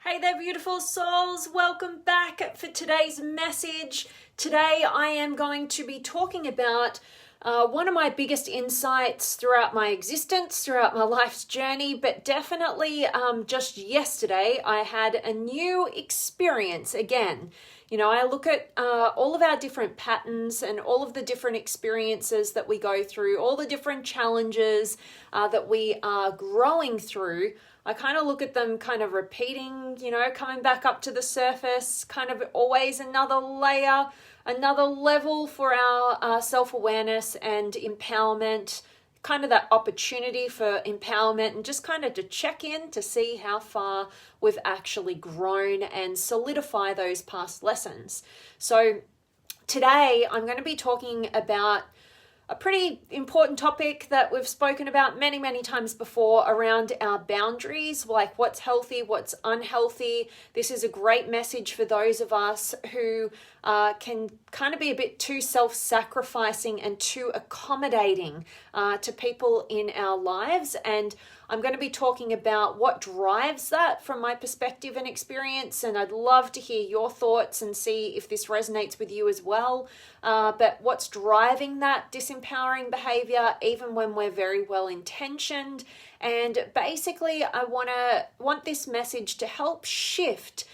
Hey there, beautiful souls. Welcome back for today's message. Today I am going to be talking about one of my biggest insights throughout my existence, throughout my life's journey, but definitely just yesterday I had a new experience again. You know, I look at all of our different patterns and all of the different experiences that we go through, all the different challenges that we are growing through. I kind of look at them kind of repeating, you know, coming back up to the surface, kind of always another layer, another level for our self-awareness and empowerment, kind of that opportunity for empowerment and just kind of to check in to see how far we've actually grown and solidify those past lessons. So today I'm going to be talking about a pretty important topic that we've spoken about many times before around our boundaries, like what's healthy, what's unhealthy. This is a great message for those of us who can kind of be a bit too self-sacrificing and too accommodating to people in our lives. And I'm going to be talking about what drives that from my perspective and experience, and I'd love to hear your thoughts and see if this resonates with you as well. But what's driving that disempowering behavior, even when we're very well intentioned. And basically, I want this message to help shift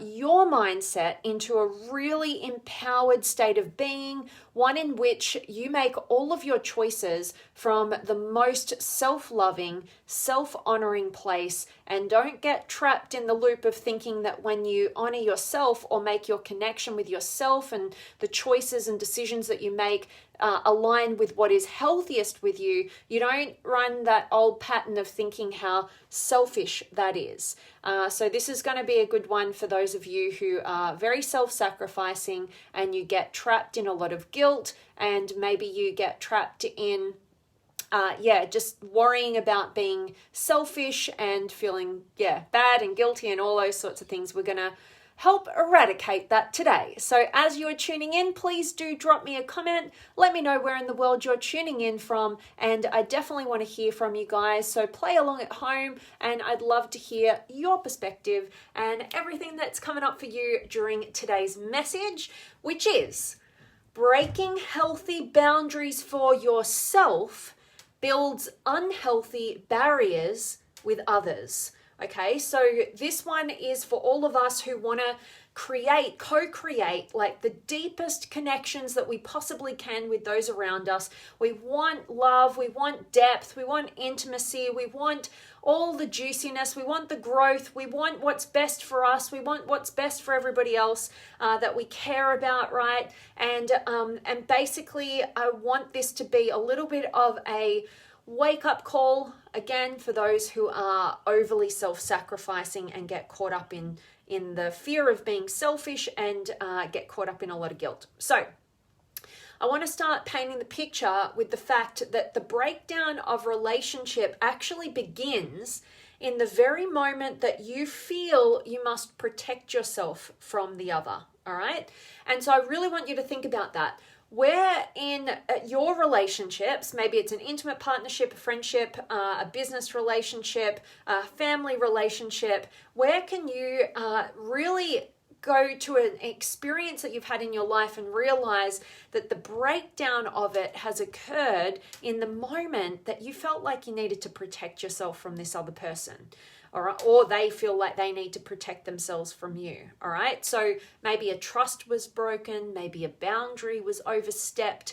your mindset into a really empowered state of being, one in which you make all of your choices from the most self-loving, self-honoring place, and don't get trapped in the loop of thinking that when you honor yourself or make your connection with yourself and the choices and decisions that you make align with what is healthiest with you, you don't run that old pattern of thinking how selfish that is. So this is going to be a good one for those of you who are very self-sacrificing and you get trapped in a lot of guilt, and maybe you get trapped in just worrying about being selfish and feeling bad and guilty and all those sorts of things. We're going to help eradicate that today. So as you're tuning in, please do drop me a comment. Let me know where in the world you're tuning in from, and I definitely want to hear from you guys. So play along at home, and I'd love to hear your perspective and everything that's coming up for you during today's message, which is breaking healthy boundaries for yourself builds unhealthy barriers with others. Okay, so this one is for all of us who want to co-create like the deepest connections that we possibly can with those around us. We want love, we want depth, we want intimacy, we want all the juiciness, we want the growth, we want what's best for us, we want what's best for everybody else that we care about, right? And basically I want this to be a little bit of a wake-up call, again, for those who are overly self-sacrificing and get caught up in the fear of being selfish and get caught up in a lot of guilt. So I want to start painting the picture with the fact that the breakdown of relationship actually begins in the very moment that you feel you must protect yourself from the other, all right? And so I really want you to think about that. Where in your relationships, maybe it's an intimate partnership, a friendship, a business relationship, a family relationship, where can you really go to an experience that you've had in your life and realize that the breakdown of it has occurred in the moment that you felt like you needed to protect yourself from this other person? Or they feel like they need to protect themselves from you, all right? So maybe a trust was broken, maybe a boundary was overstepped,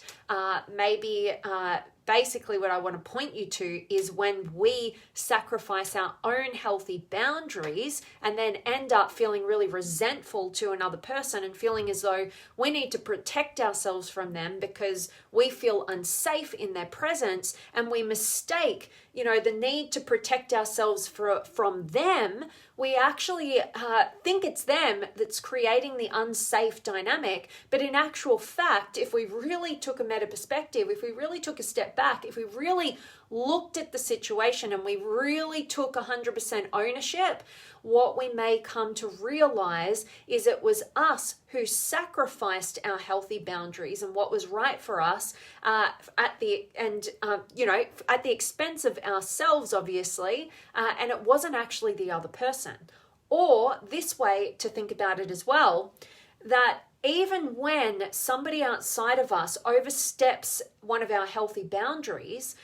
basically what I want to point you to is when we sacrifice our own healthy boundaries and then end up feeling really resentful to another person and feeling as though we need to protect ourselves from them because we feel unsafe in their presence, and we mistake, the need to protect ourselves from them. We actually think it's them that's creating the unsafe dynamic, but in actual fact, if we really took a meta perspective, if we really took a step back, if we really looked at the situation and we really took 100% ownership, what we may come to realize is it was us who sacrificed our healthy boundaries and what was right for us at the expense of ourselves, obviously, and it wasn't actually the other person. Or this way to think about it as well, that even when somebody outside of us oversteps one of our healthy boundaries,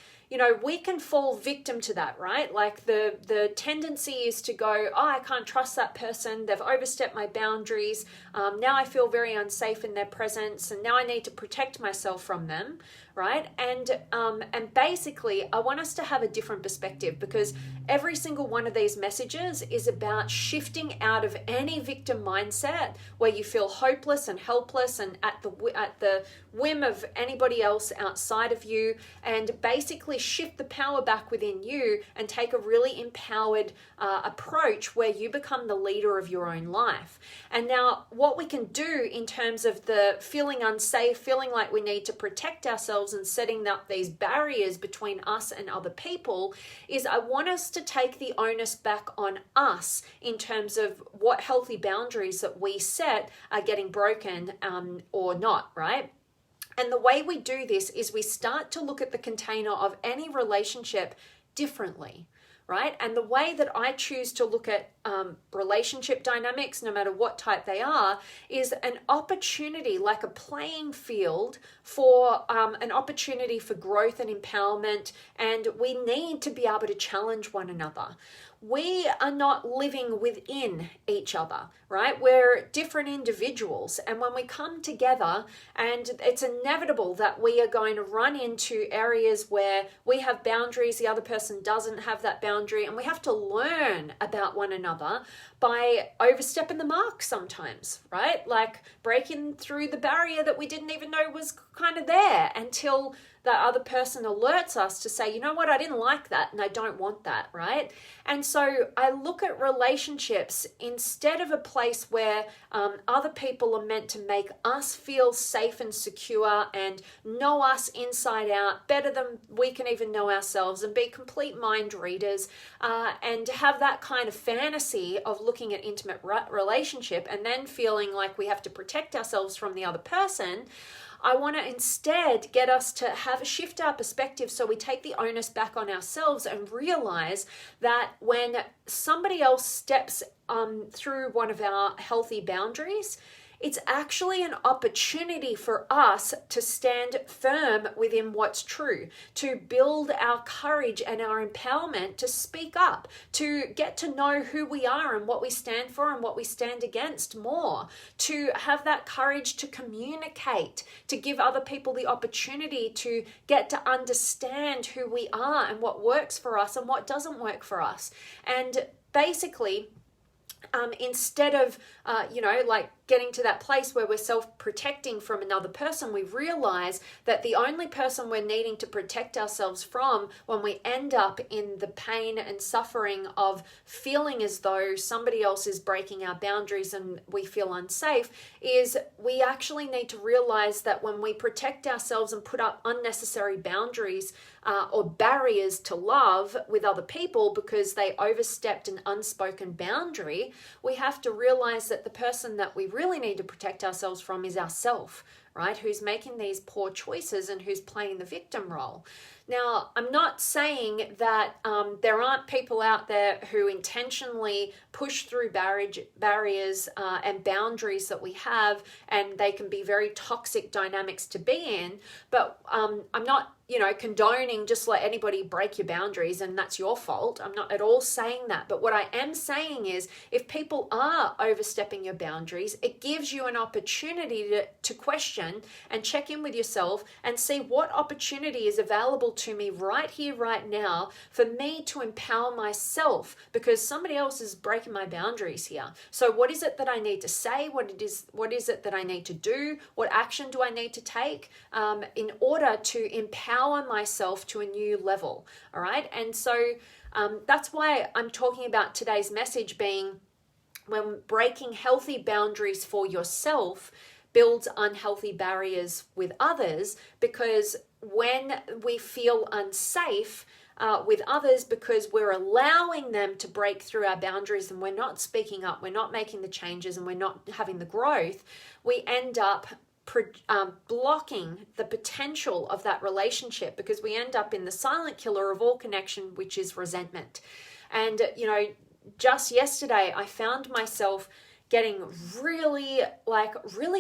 we can fall victim to that, right? Like the tendency is to go, oh, I can't trust that person. They've overstepped my boundaries. Now I feel very unsafe in their presence, and now I need to protect myself from them, right? And basically, I want us to have a different perspective, because every single one of these messages is about shifting out of any victim mindset where you feel hopeless and helpless and at the whim of anybody else outside of you, and basically shift the power back within you and take a really empowered approach where you become the leader of your own life. And now what we can do in terms of the feeling unsafe, feeling like we need to protect ourselves and setting up these barriers between us and other people, is I want us to take the onus back on us in terms of what healthy boundaries that we set are getting broken or not, right? And the way we do this is we start to look at the container of any relationship differently, right? And the way that I choose to look at relationship dynamics, no matter what type they are, is an opportunity, like a playing field for an opportunity for growth and empowerment. And we need to be able to challenge one another. We are not living within each other, right? We're different individuals. And when we come together, and it's inevitable that we are going to run into areas where we have boundaries, the other person doesn't have that boundary, and we have to learn about one another by overstepping the mark sometimes, right? Like breaking through the barrier that we didn't even know was kind of there until that other person alerts us to say, you know what, I didn't like that and I don't want that, right? And so I look at relationships instead of a place where other people are meant to make us feel safe and secure and know us inside out better than we can even know ourselves, and be complete mind readers, and have that kind of fantasy of looking at intimate relationship and then feeling like we have to protect ourselves from the other person. I want to instead get us to shift our perspective so we take the onus back on ourselves and realize that when somebody else steps through one of our healthy boundaries, it's actually an opportunity for us to stand firm within what's true, to build our courage and our empowerment to speak up, to get to know who we are and what we stand for and what we stand against more, to have that courage to communicate, to give other people the opportunity to get to understand who we are and what works for us and what doesn't work for us. And basically, instead of, like getting to that place where we're self-protecting from another person, we realize that the only person we're needing to protect ourselves from when we end up in the pain and suffering of feeling as though somebody else is breaking our boundaries and we feel unsafe, is we actually need to realize that when we protect ourselves and put up unnecessary boundaries or barriers to love with other people because they overstepped an unspoken boundary, we have to realize that the person that we really need to protect ourselves from is ourselves, right? Who's making these poor choices and who's playing the victim role. Now, I'm not saying that there aren't people out there who intentionally push through barriers and boundaries that we have, and they can be very toxic dynamics to be in, but I'm not condoning just let anybody break your boundaries and that's your fault. I'm not at all saying that. But what I am saying is if people are overstepping your boundaries, it gives you an opportunity to question and check in with yourself and see what opportunity is available to me right here, right now, for me to empower myself, because somebody else is breaking my boundaries here. So what is it that I need to say? What is it that I need to do? What action do I need to take in order to empower myself to a new level? All right. And so that's why I'm talking about today's message being, when breaking healthy boundaries for yourself builds unhealthy barriers with others, because when we feel unsafe with others because we're allowing them to break through our boundaries and we're not speaking up, we're not making the changes, and we're not having the growth, we end up blocking the potential of that relationship, because we end up in the silent killer of all connection, which is resentment. And just yesterday, I found myself getting really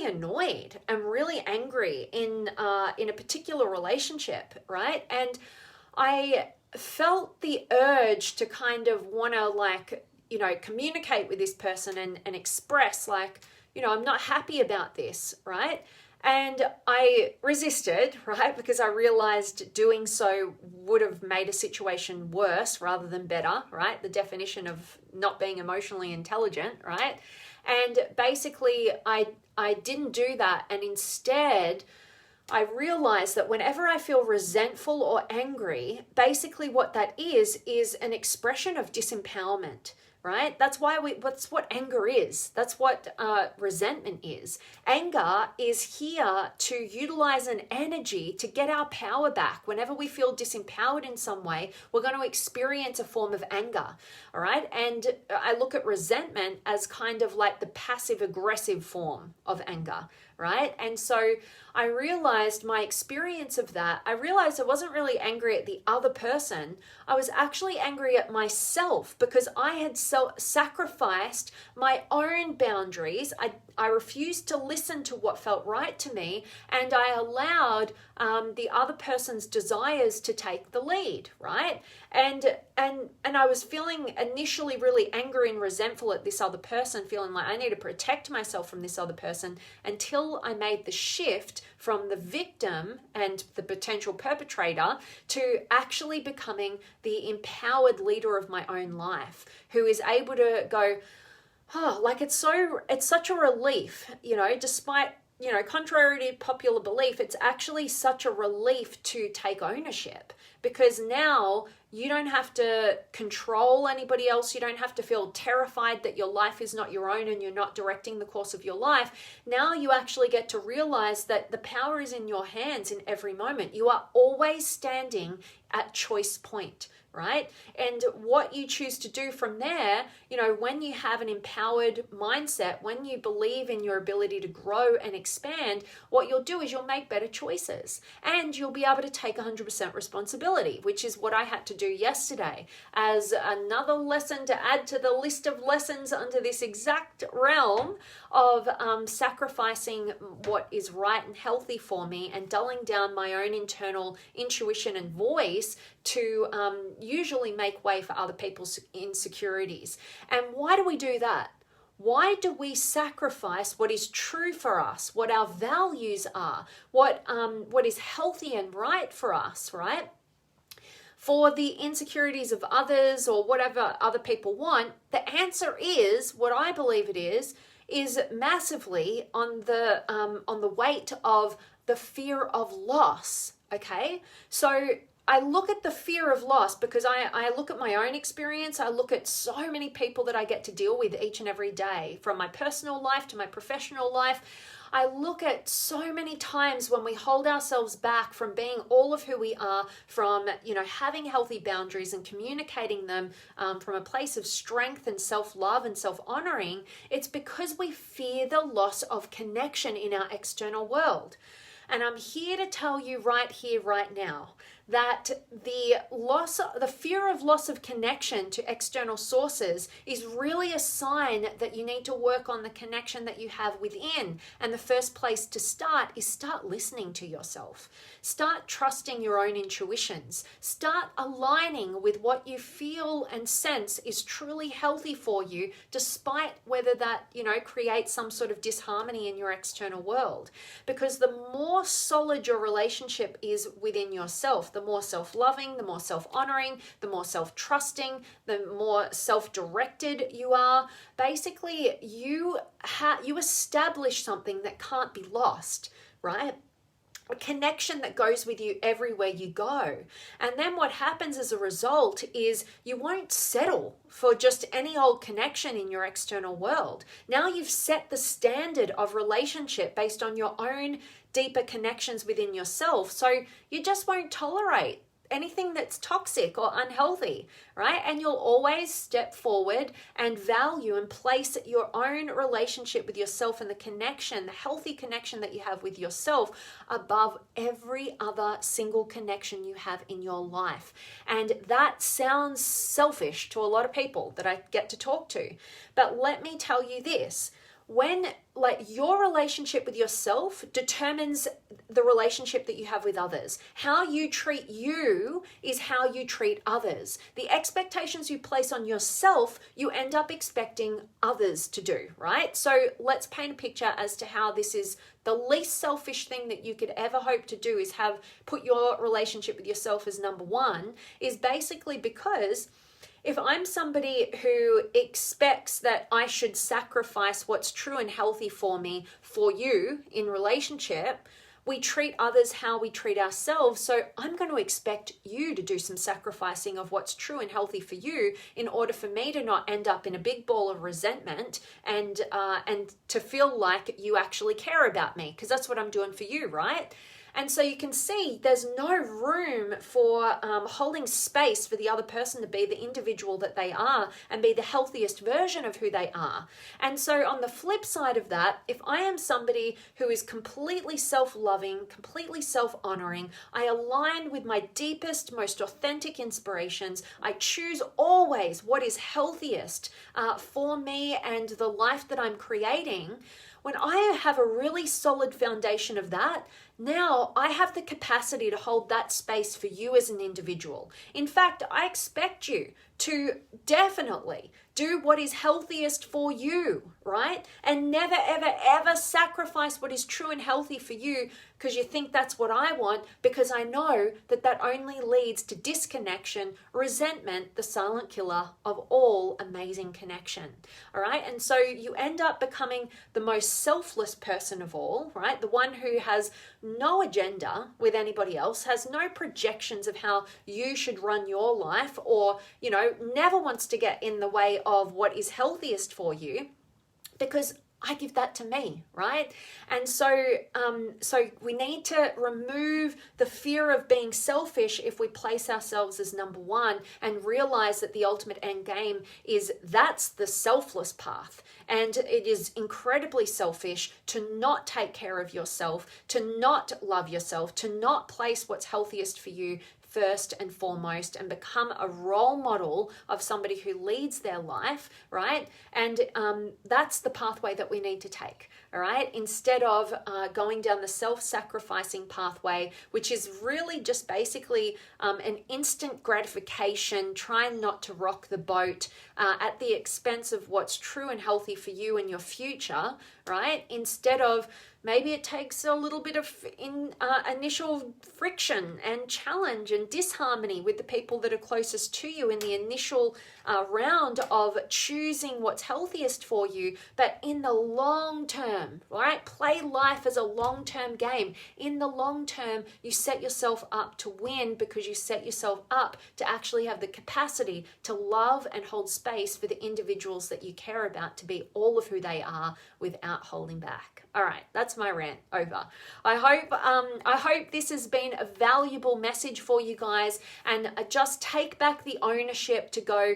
annoyed and really angry in a particular relationship, right? And I felt the urge to kind of want to communicate with this person and express I'm not happy about this, right? And I resisted, right? Because I realized doing so would have made a situation worse rather than better, right? The definition of not being emotionally intelligent, right? And basically I didn't do that. And instead, I realized that whenever I feel resentful or angry, basically what that is an expression of disempowerment, right? That's what anger is. That's what resentment is. Anger is here to utilize an energy to get our power back. Whenever we feel disempowered in some way, we're going to experience a form of anger, all right? And I look at resentment as kind of like the passive aggressive form of anger, right? And so I realized my experience of that. I realized I wasn't really angry at the other person. I was actually angry at myself because I had sacrificed my own boundaries. I refused to listen to what felt right to me, and I allowed the other person's desires to take the lead, right? And I was feeling initially really angry and resentful at this other person, feeling like I need to protect myself from this other person, until I made the shift from the victim and the potential perpetrator to actually becoming the empowered leader of my own life, who is able to go, it's such a relief, despite, contrary to popular belief, it's actually such a relief to take ownership, because now you don't have to control anybody else. You don't have to feel terrified that your life is not your own and you're not directing the course of your life. Now you actually get to realize that the power is in your hands in every moment. You are always standing at choice point, right? And what you choose to do from there, when you have an empowered mindset, when you believe in your ability to grow and expand, what you'll do is you'll make better choices, and you'll be able to take 100% responsibility, which is what I had to do yesterday as another lesson to add to the list of lessons under this exact realm of sacrificing what is right and healthy for me and dulling down my own internal intuition and voice to usually make way for other people's insecurities. And why do we do that? Why do we sacrifice what is true for us, what our values are, what is healthy and right for us, right? For the insecurities of others or whatever other people want? The answer is, what I believe it is massively on the weight of the fear of loss. Okay, so I look at the fear of loss because I look at my own experience. I look at so many people that I get to deal with each and every day, from my personal life to my professional life. I look at so many times when we hold ourselves back from being all of who we are, from having healthy boundaries and communicating them from a place of strength and self-love and self-honoring. It's because we fear the loss of connection in our external world. And I'm here to tell you right here, right now, that the fear of loss of connection to external sources is really a sign that you need to work on the connection that you have within. And the first place to start is start listening to yourself. Start trusting your own intuitions. Start aligning with what you feel and sense is truly healthy for you, despite whether that, creates some sort of disharmony in your external world. Because the more solid your relationship is within yourself, the more self-loving, the more self-honoring, the more self-trusting, the more self-directed you are. Basically, you establish something that can't be lost, right? A connection that goes with you everywhere you go. And then what happens as a result is you won't settle for just any old connection in your external world. Now you've set the standard of relationship based on your own deeper connections within yourself. So you just won't tolerate anything that's toxic or unhealthy, right? And you'll always step forward and value and place your own relationship with yourself and the connection, the healthy connection that you have with yourself above every other single connection you have in your life. And that sounds selfish to a lot of people that I get to talk to. But let me tell you this. When your relationship with yourself determines the relationship that you have with others. How you treat you is how you treat others. The expectations you place on yourself, you end up expecting others to do, right? So let's paint a picture as to how this is the least selfish thing that you could ever hope to do is put your relationship with yourself as number one, is basically because if I'm somebody who expects that I should sacrifice what's true and healthy for me for you in relationship, we treat others how we treat ourselves. So I'm going to expect you to do some sacrificing of what's true and healthy for you in order for me to not end up in a big ball of resentment and to feel like you actually care about me, because that's what I'm doing for you, right? And so you can see there's no room for holding space for the other person to be the individual that they are and be the healthiest version of who they are. And so on the flip side of that, if I am somebody who is completely self-loving, completely self-honoring, I align with my deepest, most authentic inspirations, I choose always what is healthiest for me and the life that I'm creating. When I have a really solid foundation of that, now I have the capacity to hold that space for you as an individual. In fact, I expect you to definitely do what is healthiest for you, right? And never, ever, ever sacrifice what is true and healthy for you because you think that's what I want, because I know that that only leads to disconnection, resentment, the silent killer of all amazing connection, all right? And so you end up becoming the most selfless person of all, right? The one who has no agenda with anybody else, has no projections of how you should run your life, or, never wants to get in the way of what is healthiest for you, because I give that to me, right? And so we need to remove the fear of being selfish if we place ourselves as number one and realize that the ultimate end game is that's the selfless path. And it is incredibly selfish to not take care of yourself, to not love yourself, to not place what's healthiest for you first and foremost, and become a role model of somebody who leads their life, right? And that's the pathway that we need to take, all right? Instead of going down the self-sacrificing pathway, which is really just basically an instant gratification, trying not to rock the boat at the expense of what's true and healthy for you and your future, right? Instead of maybe it takes a little bit of initial friction and challenge and disharmony with the people that are closest to you in the initial round of choosing what's healthiest for you. But in the long term, right? Play life as a long-term game. In the long term, you set yourself up to win because you set yourself up to actually have the capacity to love and hold space for the individuals that you care about to be all of who they are without holding back. All right, that's my rant over. I hope this has been a valuable message for you guys, and just take back the ownership to go,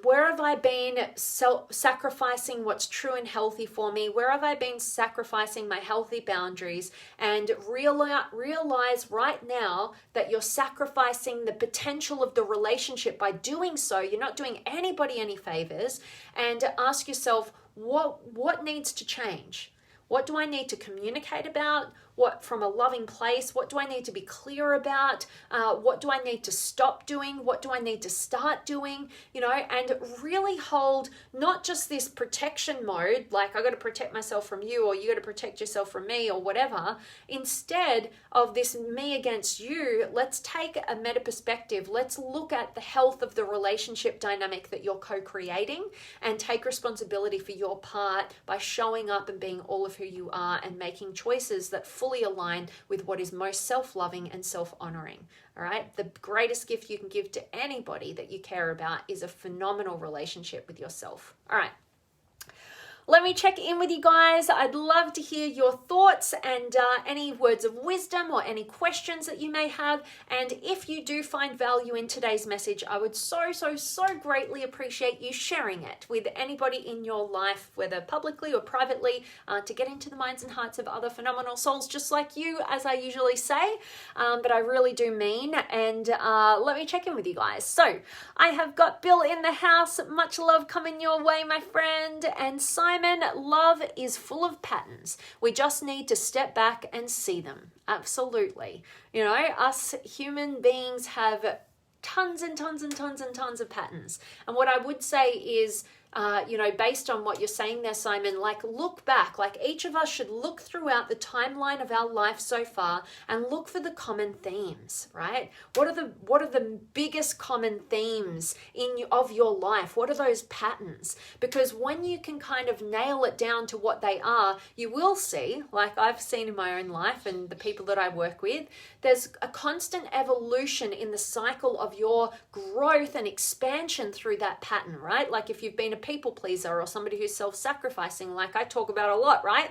where have I been sacrificing what's true and healthy for me? Where have I been sacrificing my healthy boundaries? And realize right now that you're sacrificing the potential of the relationship by doing so. You're not doing anybody any favors. And ask yourself, what needs to change? What do I need to communicate about? What, from a loving place, what do I need to be clear about? What do I need to stop doing? What do I need to start doing? And really hold not just this protection mode, like I got to protect myself from you, or you got to protect yourself from me, or whatever. Instead of this me against you, let's take a meta perspective. Let's look at the health of the relationship dynamic that you're co-creating and take responsibility for your part by showing up and being all of who you are and making choices that fully align with what is most self-loving and self-honoring. All right. The greatest gift you can give to anybody that you care about is a phenomenal relationship with yourself. All right. let me check in with you guys. I'd love to hear your thoughts and any words of wisdom or any questions that you may have. And if you do find value in today's message, I would so greatly appreciate you sharing it with anybody in your life, whether publicly or privately, to get into the minds and hearts of other phenomenal souls just like you, as I usually say, but I really do mean. And let me check in with you guys. So I have got Bill in the house. Much love coming your way, my friend. And Simon, love is full of patterns. We just need to step back and see them. Absolutely. You know, us human beings have tons and tons and tons and tons of patterns. And what I would say is, based on what you're saying there, Simon, like look back, like each of us should look throughout the timeline of our life so far and look for the common themes, right? What are the biggest common themes of your life? What are those patterns? Because when you can kind of nail it down to what they are, you will see, like I've seen in my own life and the people that I work with, there's a constant evolution in the cycle of your growth and expansion through that pattern, right? Like if you've been a people pleaser or somebody who's self-sacrificing, like I talk about a lot, right?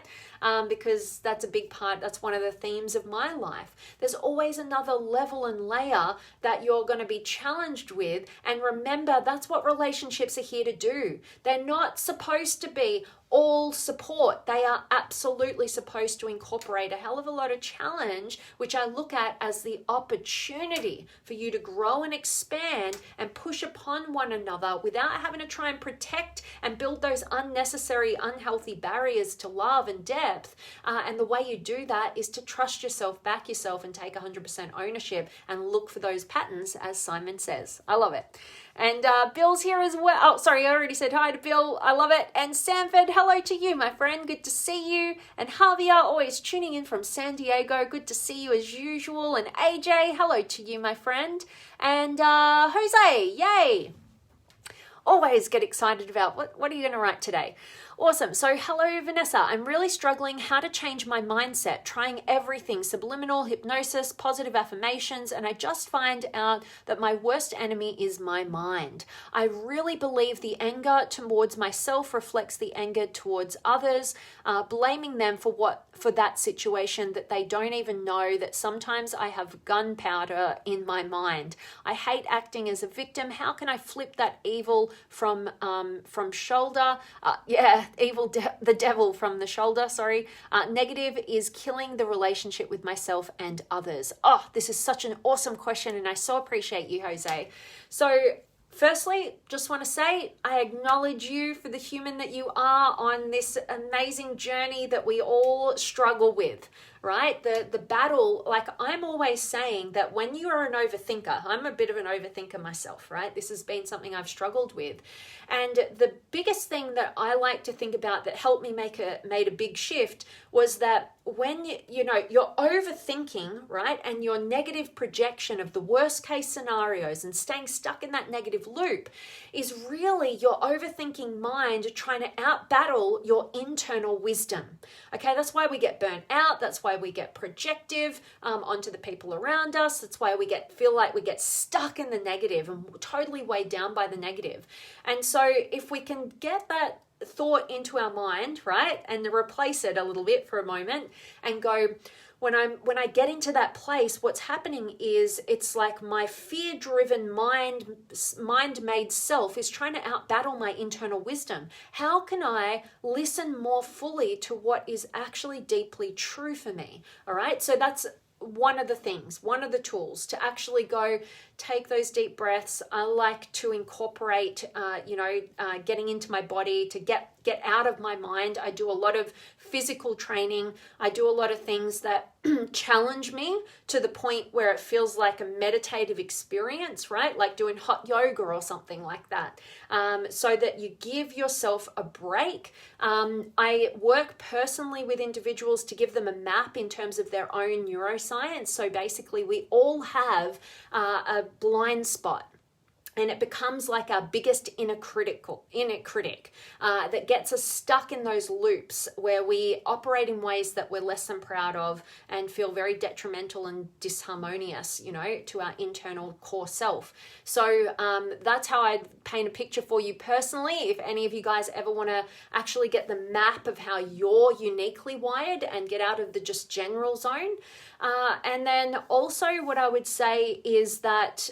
Because that's a big part, that's one of the themes of my life. There's always another level and layer that you're going to be challenged with. And remember, that's what relationships are here to do. They're not supposed to be all support. They are absolutely supposed to incorporate a hell of a lot of challenge, which I look at as the opportunity for you to grow and expand and push upon one another without having to try and protect and build those unnecessary, unhealthy barriers to love and depth. And the way you do that is to trust yourself, back yourself, and take 100% ownership and look for those patterns, as Simon says. I love it. And Bill's here as well. Oh, sorry, I already said hi to Bill. I love it. And Sanford, hello to you, my friend. Good to see you. And Javier, always tuning in from San Diego. Good to see you as usual. And AJ, hello to you, my friend. And Jose, yay. Always get excited about what are you going to write today? Awesome. So hello, Vanessa. I'm really struggling how to change my mindset, trying everything, subliminal, hypnosis, positive affirmations, and I just find out that my worst enemy is my mind. I really believe the anger towards myself reflects the anger towards others, blaming them for that situation that they don't even know that sometimes I have gunpowder in my mind. I hate acting as a victim. How can I flip that evil from shoulder? The devil from the shoulder, sorry. Negative is killing the relationship with myself and others. Oh, this is such an awesome question, and I so appreciate you, Jose. So firstly, just want to say I acknowledge you for the human that you are on this amazing journey that we all struggle with, right? The battle, like I'm always saying that when you are an overthinker, I'm a bit of an overthinker myself, right? This has been something I've struggled with. And the biggest thing that I like to think about that helped me made a big shift was that when you're overthinking, right? And your negative projection of the worst case scenarios and staying stuck in that negative loop is really your overthinking mind trying to outbattle your internal wisdom. Okay, that's why we get burnt out. That's why we get projective onto the people around us. That's why we feel like we get stuck in the negative and totally weighed down by the negative. And so if we can get that thought into our mind, right, and replace it a little bit for a moment and go, when I get into that place, what's happening is it's like my fear-driven mind-made self is trying to outbattle my internal wisdom. How can I listen more fully to what is actually deeply true for me? All right, so that's one of the things, one of the tools to actually go take those deep breaths. I like to incorporate, getting into my body to get out of my mind. I do a lot of physical training. I do a lot of things that challenge me to the point where it feels like a meditative experience, right? Like doing hot yoga or something like that, so that you give yourself a break. I work personally with individuals to give them a map in terms of their own neuroscience. So basically we all have a blind spot. And it becomes like our biggest inner critic that gets us stuck in those loops where we operate in ways that we're less than proud of and feel very detrimental and disharmonious, to our internal core self. So that's how I paint a picture for you personally. If any of you guys ever want to actually get the map of how you're uniquely wired and get out of the just general zone. And then also what I would say is that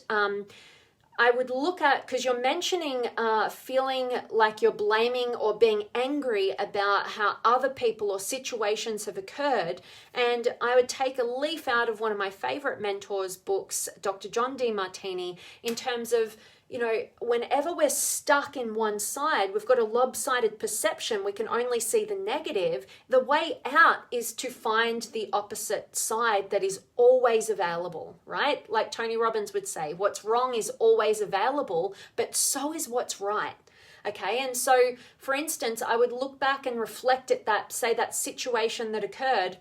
I would look at, because you're mentioning feeling like you're blaming or being angry about how other people or situations have occurred. And I would take a leaf out of one of my favorite mentors' books, Dr. John Demartini, in terms of, whenever we're stuck in one side, we've got a lopsided perception, we can only see the negative. The way out is to find the opposite side that is always available, right? Like Tony Robbins would say, what's wrong is always available, but so is what's right. Okay, and so, for instance, I would look back and reflect at that situation that occurred,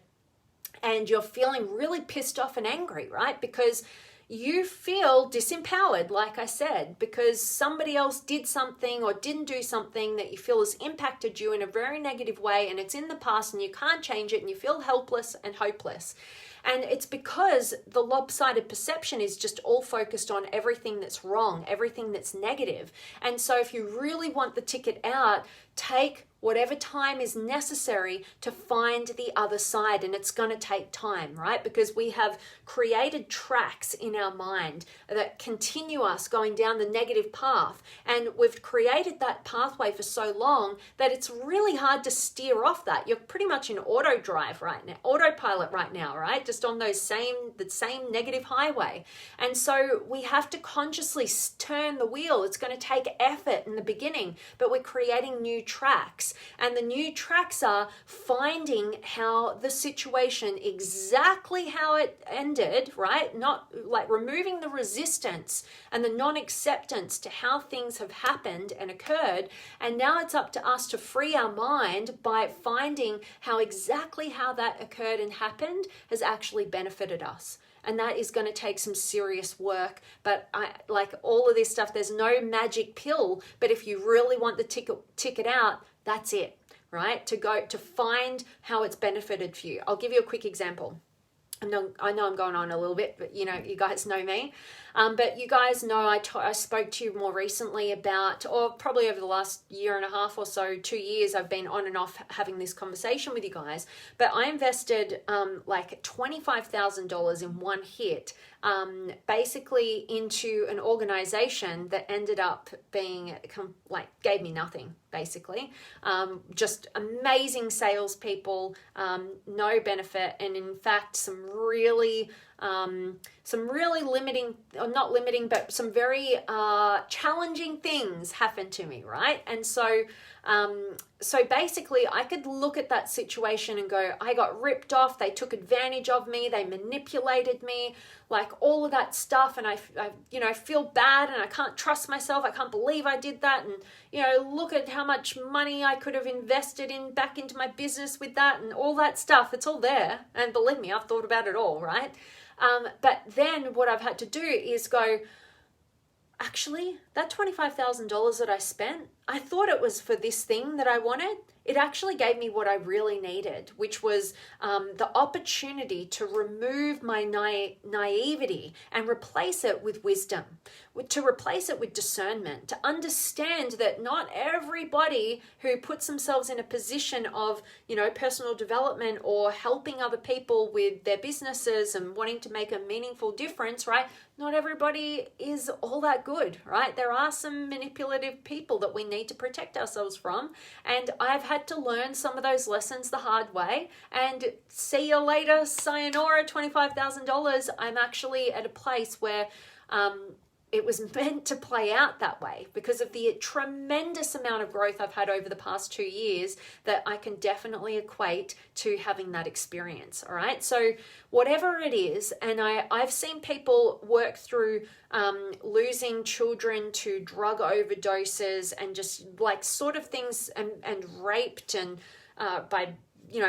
and you're feeling really pissed off and angry, right? Because you feel disempowered, like I said, because somebody else did something or didn't do something that you feel has impacted you in a very negative way, and it's in the past and you can't change it, and you feel helpless and hopeless. And it's because the lopsided perception is just all focused on everything that's wrong, everything that's negative. And so if you really want the ticket out, take whatever time is necessary to find the other side. And it's going to take time, right? Because we have created tracks in our mind that continue us going down the negative path. And we've created that pathway for so long that it's really hard to steer off that. You're pretty much in autopilot right now, right? Just on the same negative highway. And so we have to consciously turn the wheel. It's going to take effort in the beginning, but we're creating new tracks. And the new tracks are finding how the situation, exactly how it ended, right? Not like removing the resistance and the non-acceptance to how things have happened and occurred. And now it's up to us to free our mind by finding exactly how that occurred and happened has actually benefited us. And that is going to take some serious work. But like all of this stuff, there's no magic pill. But if you really want the ticket out, that's it, right? To find how it's benefited for you. I'll give you a quick example. I know I'm going on a little bit, but you guys know me. But you guys know I spoke to you more recently about, or probably over the last year and a half or so, 2 years, I've been on and off having this conversation with you guys. But I invested like $25,000 in one hit, basically into an organization that ended up being gave me nothing, basically. Just amazing salespeople, no benefit, and in fact some really limiting, or not limiting, but some very challenging things happened to me, right? And so basically I could look at that situation and go, I got ripped off, they took advantage of me, they manipulated me, like all of that stuff, and I feel bad and I can't trust myself, I can't believe I did that, and look at how much money I could have invested back into my business with that, and all that stuff, it's all there, and believe me, I've thought about it all, right? But then what I've had to do is go, actually, that $25,000 that I spent, I thought it was for this thing that I wanted. It actually gave me what I really needed, which was the opportunity to remove my naivety and replace it with wisdom, to replace it with discernment, to understand that not everybody who puts themselves in a position of, personal development or helping other people with their businesses and wanting to make a meaningful difference, right? Not everybody is all that good, right? There are some manipulative people that we need to protect ourselves from. And I've had to learn some of those lessons the hard way. And see you later, sayonara, $25,000. I'm actually at a place where it was meant to play out that way because of the tremendous amount of growth I've had over the past 2 years that I can definitely equate to having that experience. All right. So whatever it is, and I've seen people work through losing children to drug overdoses and just like sort of things and raped and by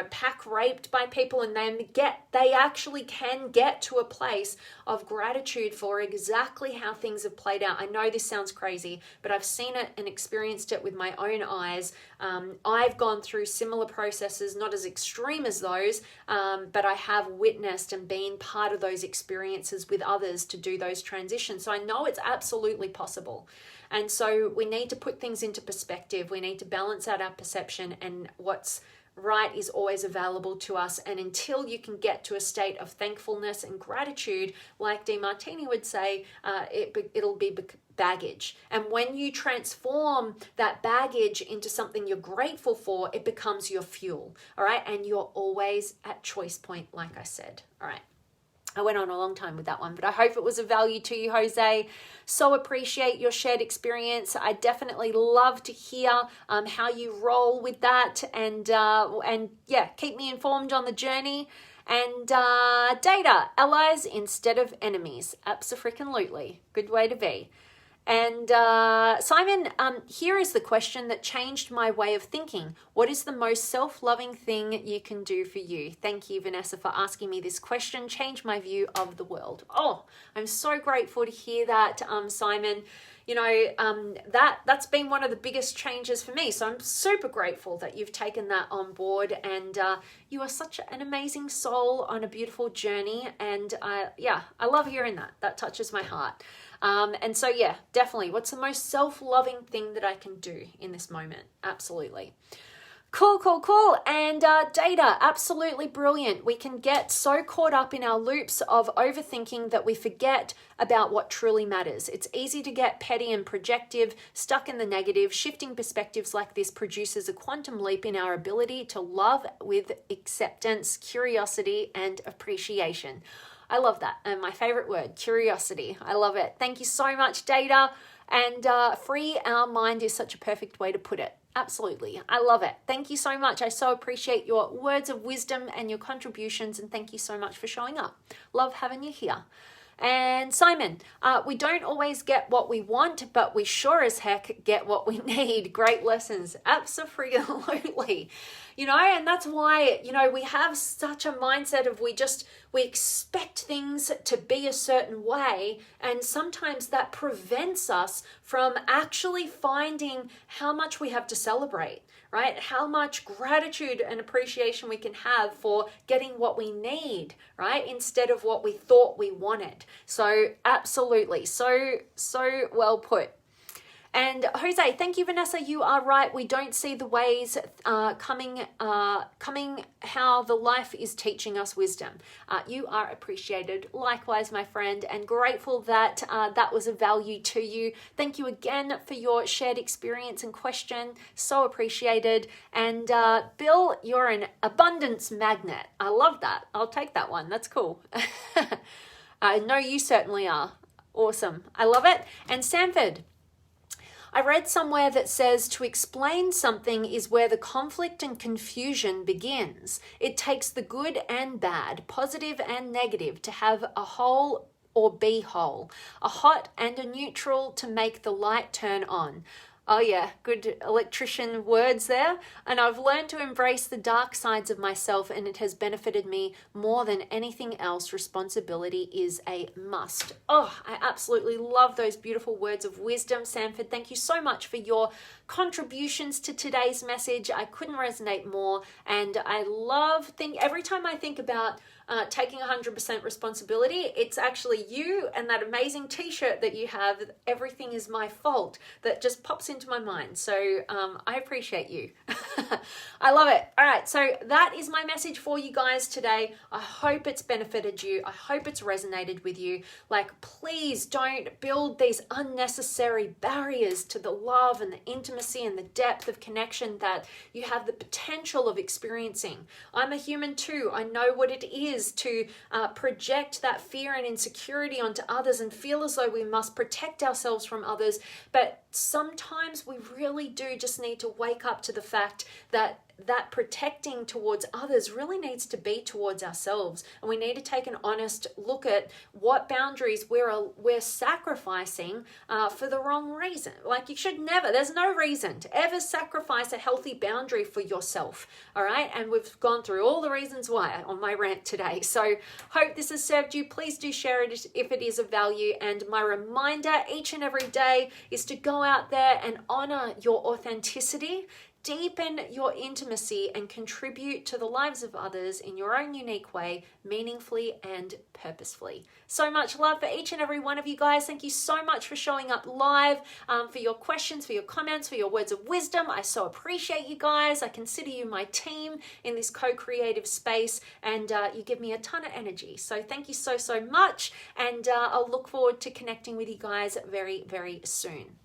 pack raped by people, and they actually can get to a place of gratitude for exactly how things have played out. I know this sounds crazy, but I've seen it and experienced it with my own eyes. I've gone through similar processes, not as extreme as those, but I have witnessed and been part of those experiences with others to do those transitions. So I know it's absolutely possible. And so we need to put things into perspective. We need to balance out our perception, and what's right is always available to us. And until you can get to a state of thankfulness and gratitude, like DeMartini would say, it'll be baggage. And when you transform that baggage into something you're grateful for, it becomes your fuel. All right. And you're always at choice point, like I said. All right. I went on a long time with that one, but I hope it was of value to you, Jose. So appreciate your shared experience. I definitely love to hear how you roll with that, and yeah, keep me informed on the journey. And data, allies instead of enemies. Abso-freaking-lutely. Good way to be. And Simon, here is the question that changed my way of thinking. What is the most self-loving thing you can do for you? Thank you, Vanessa, for asking me this question. Changed my view of the world. Oh, I'm so grateful to hear that, Simon. That's been one of the biggest changes for me. So I'm super grateful that you've taken that on board, and you are such an amazing soul on a beautiful journey. And I love hearing that. That touches my heart. And so, yeah, definitely. What's the most self-loving thing that I can do in this moment? Absolutely. Cool. And data, absolutely brilliant. We can get so caught up in our loops of overthinking that we forget about what truly matters. It's easy to get petty and projective, stuck in the negative. Shifting perspectives like this produces a quantum leap in our ability to love with acceptance, curiosity, and appreciation. I love that. And my favorite word, curiosity. I love it. Thank you so much, Data. And free our mind is such a perfect way to put it. Absolutely. I love it. Thank you so much. I so appreciate your words of wisdom and your contributions. And thank you so much for showing up. Love having you here. And Simon, we don't always get what we want, but we sure as heck get what we need. Great lessons. Absolutely. And that's why, we have such a mindset of we expect things to be a certain way. And sometimes that prevents us from actually finding how much we have to celebrate, right? How much gratitude and appreciation we can have for getting what we need, right? Instead of what we thought we wanted. So absolutely. So well put. And Jose, thank you, Vanessa. You are right. We don't see the ways coming how the life is teaching us wisdom. You are appreciated. Likewise, my friend, and grateful that that was of value to you. Thank you again for your shared experience and question. So appreciated. And Bill, you're an abundance magnet. I love that. I'll take that one. That's cool. I know you certainly are. Awesome. I love it. And Sanford, I read somewhere that says to explain something is where the conflict and confusion begins. It takes the good and bad, positive and negative, to have a whole or be whole, a hot and a neutral to make the light turn on. Oh yeah, good electrician words there. And I've learned to embrace the dark sides of myself, and it has benefited me more than anything else. Responsibility is a must. Oh, I absolutely love those beautiful words of wisdom, Sanford. Thank you so much for your contributions to today's message. I couldn't resonate more. And I love every time I think about taking 100% responsibility, it's actually you and that amazing t-shirt that you have, everything is my fault, that just pops into my mind. So I appreciate you. I love it. All right, so that is my message for you guys today. I hope it's benefited you. I hope it's resonated with you. Like, please don't build these unnecessary barriers to the love and the intimacy and the depth of connection that you have the potential of experiencing. I'm a human too. I know what it is to project that fear and insecurity onto others and feel as though we must protect ourselves from others. But sometimes we really do just need to wake up to the fact that protecting towards others really needs to be towards ourselves, and we need to take an honest look at what boundaries we're sacrificing for the wrong reason. Like, you should never, there's no reason to ever sacrifice a healthy boundary for yourself. All right. And we've gone through all the reasons why on my rant today. So hope this has served you. Please do share it if it is of value. And my reminder each and every day is to go out there and honor your authenticity, deepen your intimacy, and contribute to the lives of others in your own unique way, meaningfully and purposefully. So much love for each and every one of you guys. Thank you so much for showing up live, for your questions, for your comments, for your words of wisdom. I so appreciate you guys. I consider you my team in this co-creative space, and you give me a ton of energy. So thank you so much, and I'll look forward to connecting with you guys very, very soon.